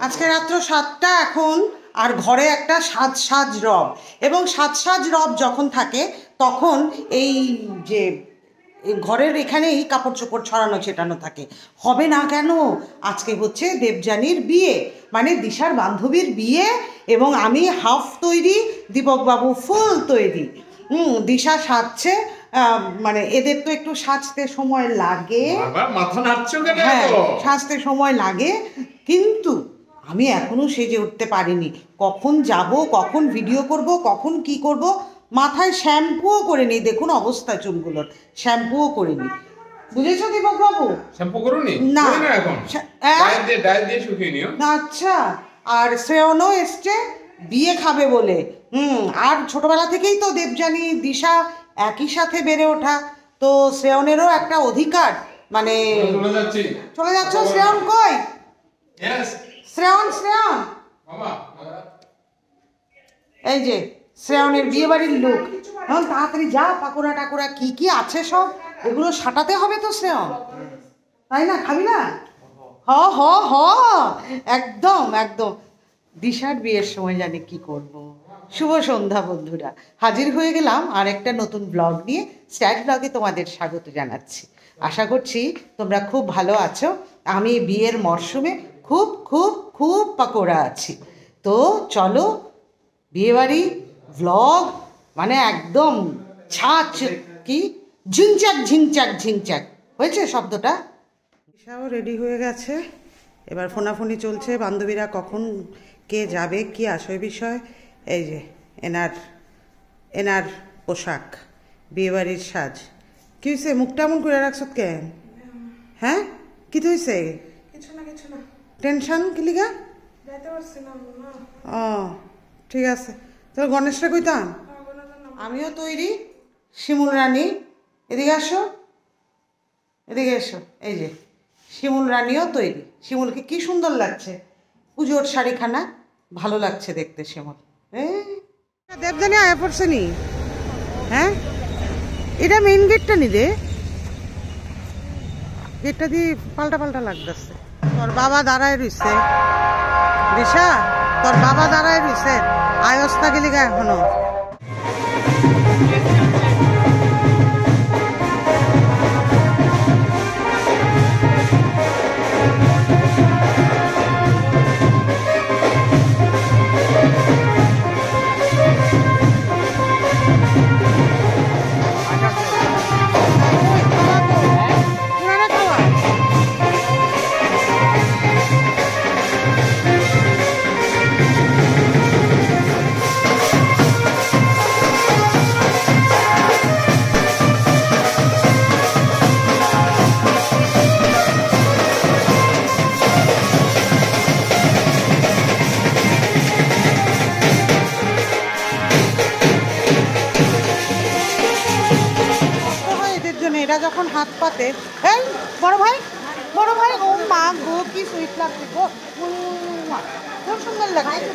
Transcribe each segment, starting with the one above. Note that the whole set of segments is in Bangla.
আজকে রাত্র 7টা এখন, আর ঘরে একটা সাজ রব, এবং সাজ রব যখন থাকে তখন এই যে ঘরের এখানেই কাপড় চোপড় ছড়ানো ছেটানো থাকে। হবে না কেন? আজকে হচ্ছে দেবযানীর বিয়ে, মানে দিশার বান্ধবীর বিয়ে, এবং আমি হাফ তৈরি, দীপকবাবু ফুল তৈরি। দিশা সাজছে, মানে এদের তো একটু সাজতে সময় লাগে, হ্যাঁ সাজতে সময় লাগে, কিন্তু আমি এখনো সেজে উঠতে পারিনি। কখন যাব, কখন ভিডিও করব, কখন কি করব, মাথায় শ্যাম্পুও করে নিই। দেখুন অবস্থা চুলগুলোর, শ্যাম্পুও করে নিই। বুঝেছো দীপকবাবু? শ্যাম্পু করোনি? না এখন ডায়েট দিয়ে শুকিয়ে নিও। আচ্ছা, আর শ্রেয়নও এসছে বিয়ে খাবে বলে। আর ছোটবেলা থেকেই তো দেবযানী দিশা একই সাথে বেড়ে ওঠা, তো শ্রেয়নেরও একটা অধিকার, মানে চলে যাচ্ছ। শ্রেয়ন কই? শ্রেয়ন এই যে শ্রেয়নের বিয়ে বাড়ির লোক, এখন তাড়াতাড়ি যা, পাকোড়া টাকোড়া কি কি আছে সব এগুলো সাটাতে হবে তো শ্রেয়ন, তাই না? খাবি না? হ একদম একদম। দিশার বিয়ের সময় জানি কি করব। শুভ সন্ধ্যা বন্ধুরা, হাজির হয়ে গেলাম আর একটা নতুন ব্লগ নিয়ে। স্ট্যাট ব্লগে তোমাদের স্বাগত জানাচ্ছি। আশা করছি তোমরা খুব ভালো আছো। আমি বিয়ের মরশুমে খুব খুব খুব পাকোড়া আছি। তো চলো বিয়েবাড়ি ভ্লগ, মানে একদম ছাচ কি ঝিংচাক হয়েছে শব্দটা। দিশাও রেডি হয়ে গেছে, এবার ফোনাফোনি চলছে, বান্ধবীরা কখন কে যাবে কি আসে বিষয়। এই যে এনার পোশাক, বিয়েবাড়ির সাজ। কি হয়েছে? মুখটা এমন করে রাখছ কেন? হ্যাঁ কি হয়েছে? কিছু না। টেনশন কি লিগা? ও ঠিক আছে, তোর গণেশরা কইতাম। আমিও তৈরি, শিমুল রানী এদিকে এসো। এই যে শিমুল রানীও তৈরি। শিমুলকে কি সুন্দর লাগছে, পুজোর শাড়িখানা ভালো লাগছে দেখতে শিমুল। দেবযানী আয়া পড়ছে নি? হ্যাঁ, এটা মেইন গেটটা নি রে, গেটটা দিয়ে পাল্টা লাগতেছে। তোর বাবা দাঁড়ায় রইছে দিশা, তোর বাবা দাঁড়ায় রইছে, আয়স্তা গেলি গা এখনো। এরা যখন হাত পাতে, এই বড় ভাই ও মা গো কি সুইট লাগছে গো, খুব সুন্দর লাগছে।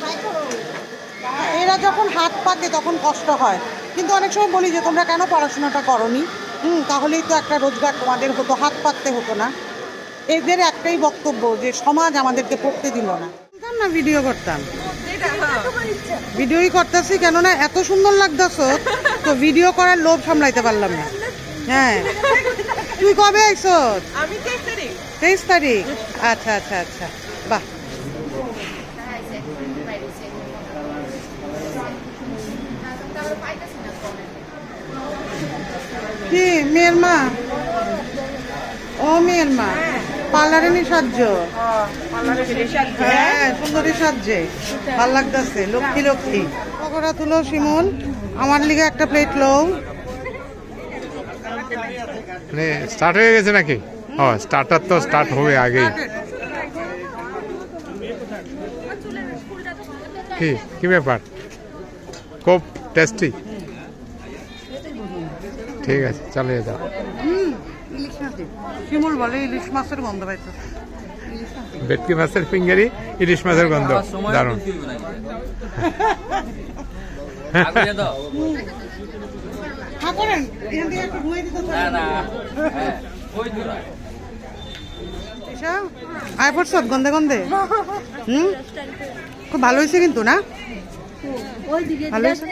এরা যখন হাত পাতে তখন কষ্ট হয়, কিন্তু অনেক সময় বলি যে তোমরা কেন পড়াশোনাটা করনি, তাহলেই তো একটা রোজগার তোমাদের হতো, হাত পাততে হতো না। এদের একটাই বক্তব্য যে সমাজ আমাদেরকে পড়তে দিল না। না ভিডিও করতাম, ভিডিওই করতেছি, কেননা এত সুন্দর লাগতেছ তো ভিডিও করার লোভ সামলাইতে পারলাম না। হ্যাঁ তুই কবে আইস? আমি 23 তারিখ। আচ্ছা বাহ। কি মেয়ের মা? ও মেয়ের মা পার্লারে নি সাহায্য? হ্যাঁ সুন্দরী সাজছে, ভাল লাগতেছে। লক্ষ্মী পকোড়া তুলো শিমুল, আমার লিগে একটা প্লেট লও। মানে স্টার্ট হয়ে গেছে নাকি? স্টার্টার তো স্টার্ট হবে আগেই। কি ব্যাপার? খুব টেস্টি। ঠিক আছে চালিয়ে যাও। শিমুল বলে ইলিশ মাছের গন্ধ পাইতো। ভেটকি মাছের ফিঙ্গারি, ইলিশ মাছের গন্ধ, দারুণ। আচ্ছা আয় পড়ছো গন্ধে গন্ধে খুব ভালো হয়েছে কিন্তু না ভালো হয়েছে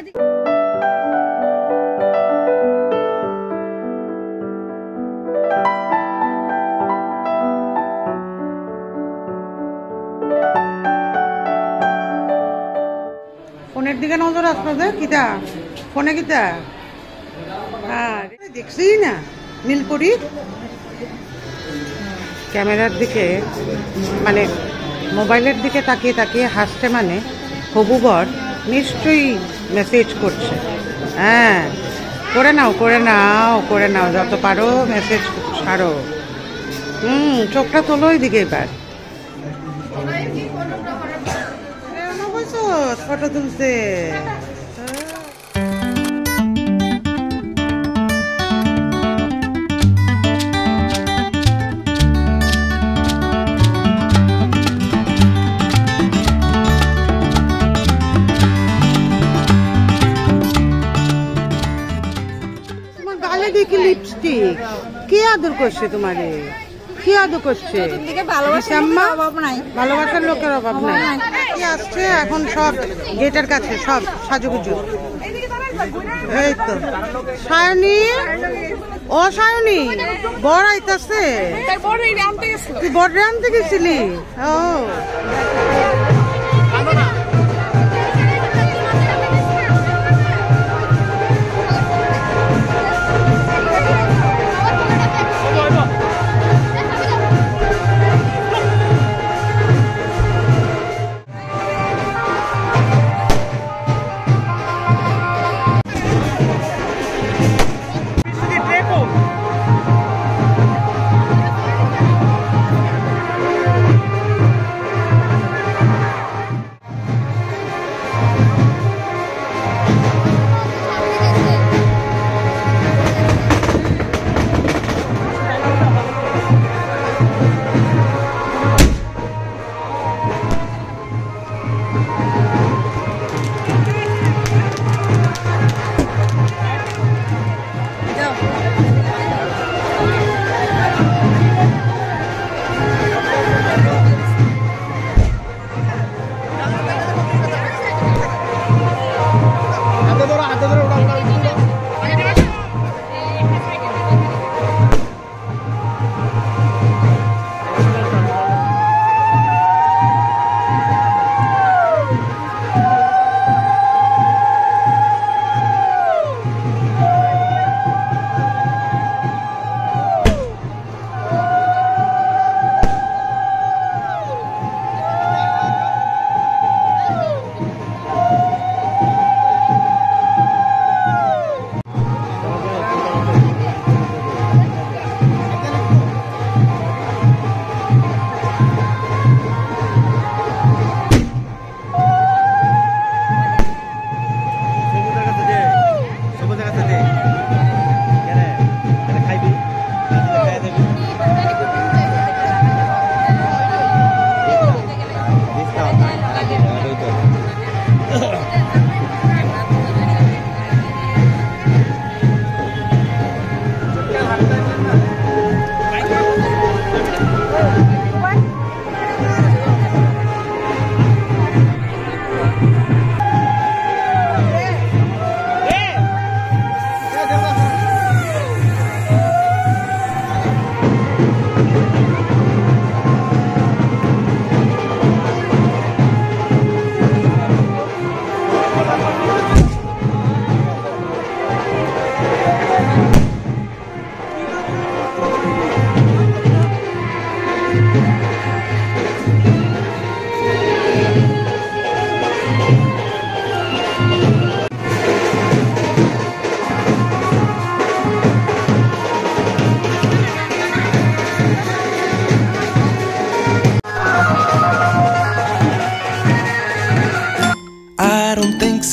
ফোনের দিকে নজর আসবে কিতা ফোনে কিতা হ্যাঁ দেখছি না নীলপরি ক্যামেরার দিকে মানে মোবাইলের দিকে তাকিয়ে তাকিয়ে হাসছে মানে হবু বর নিশ্চয়ই মেসেজ করছে হ্যাঁ করে নাও যত পারো মেসেজ ছাড়ো চোখটা তোলো ওই দিকে এবার ফটো তুলছে তোমার গালে দেখি লিপস্টিক কে আদর করছে তোমারে কি আদর করছে ভালোবাসার লোকের অভাব নাই কি আসছে এখন সব গেটের কাছে সব সাজুগুজু এই তো সায়নী ও সায়নী বড় আইতাছে তুই বড় আনতে গেছিলি ও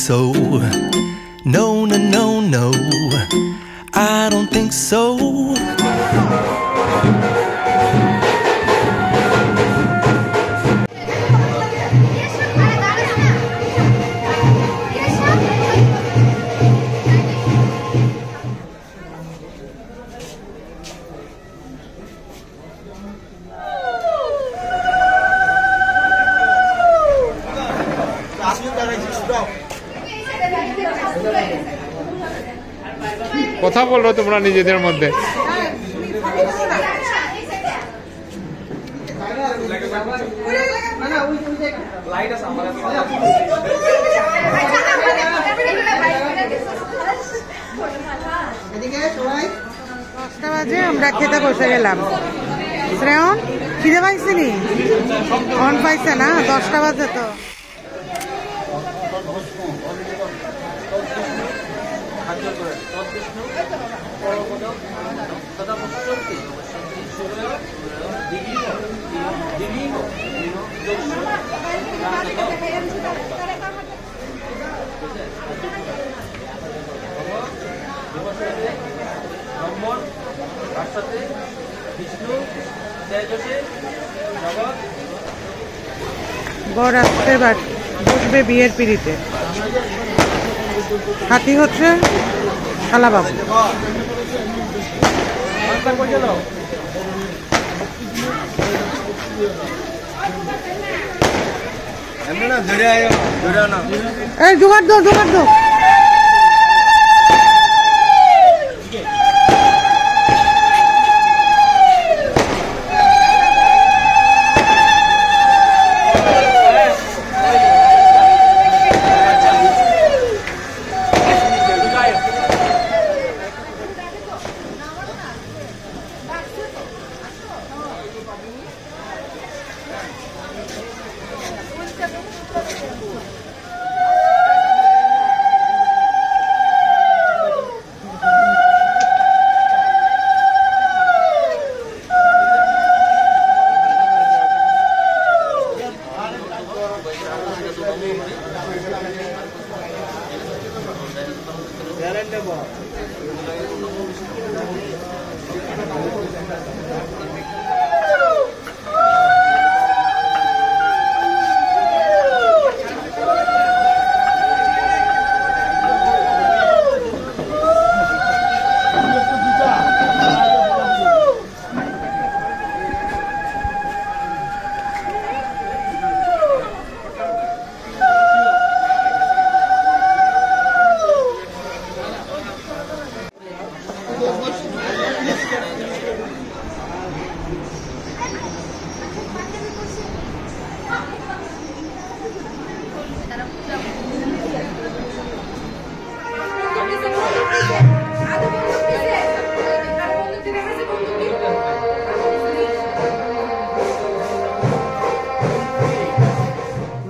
so. No, no, no, no. I don't think so. কথা বলো তোমরা নিজেদের মধ্যে। দশটা বাজে আমরা খেতে বসে গেলাম। শ্রেয়ন খিদে পাইছিনি? অন পাইছে না, 10টা বাজে তো। বর আসতে বসবে বিয়ের পিড়িতে। হাতি হচ্ছে শালাবাবু। এই জোগাড় দো, জোগাড় দো।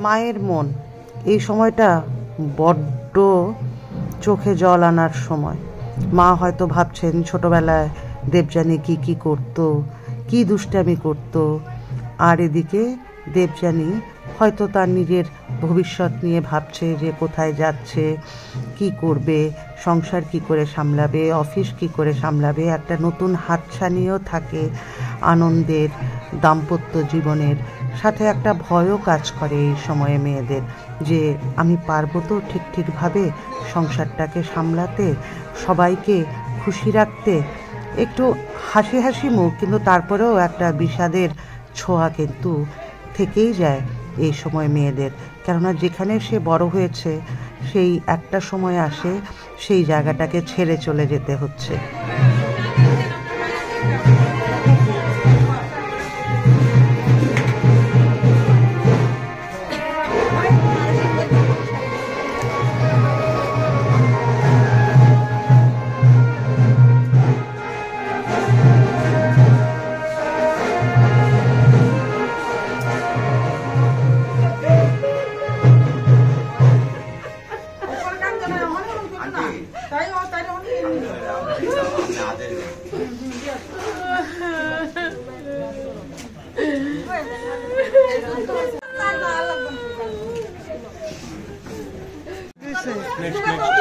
মায়ের মন এই সময়টা বড্ড চোখে জল আনার সময়। মা হয়তো ভাবছেন ছোটবেলায় দেবযানী কি কি করতো, কি দুষ্টামি করতো, আর এদিকে দেবযানী হয়তো তার নিজের ভবিষ্যৎ নিয়ে ভাবছে যে কোথায় যাচ্ছে, কি করবে, সংসার কি করে সামলাবে, অফিস কি করে সামলাবে। একটা নতুন হাতছানিও থাকে আনন্দের দাম্পত্য জীবনের সাথে। একটা ভয়ও কাজ করে এই সময়ে মেয়েদের, যে আমি পারবো তো ঠিকভাবে সংসারটাকে সামলাতে, সবাইকে খুশি রাখতে। একটু হাসি হাসি মুখ, কিন্তু তারপরেও একটা বিষাদের ছোঁয়া কিন্তু থেকেই যায় এই সময় মেয়েদের। কেননা যেখানে সে বড় হয়েছে সেই একটা সময় আসে সেই জায়গাটাকে ছেড়ে চলে যেতে হচ্ছে। Next.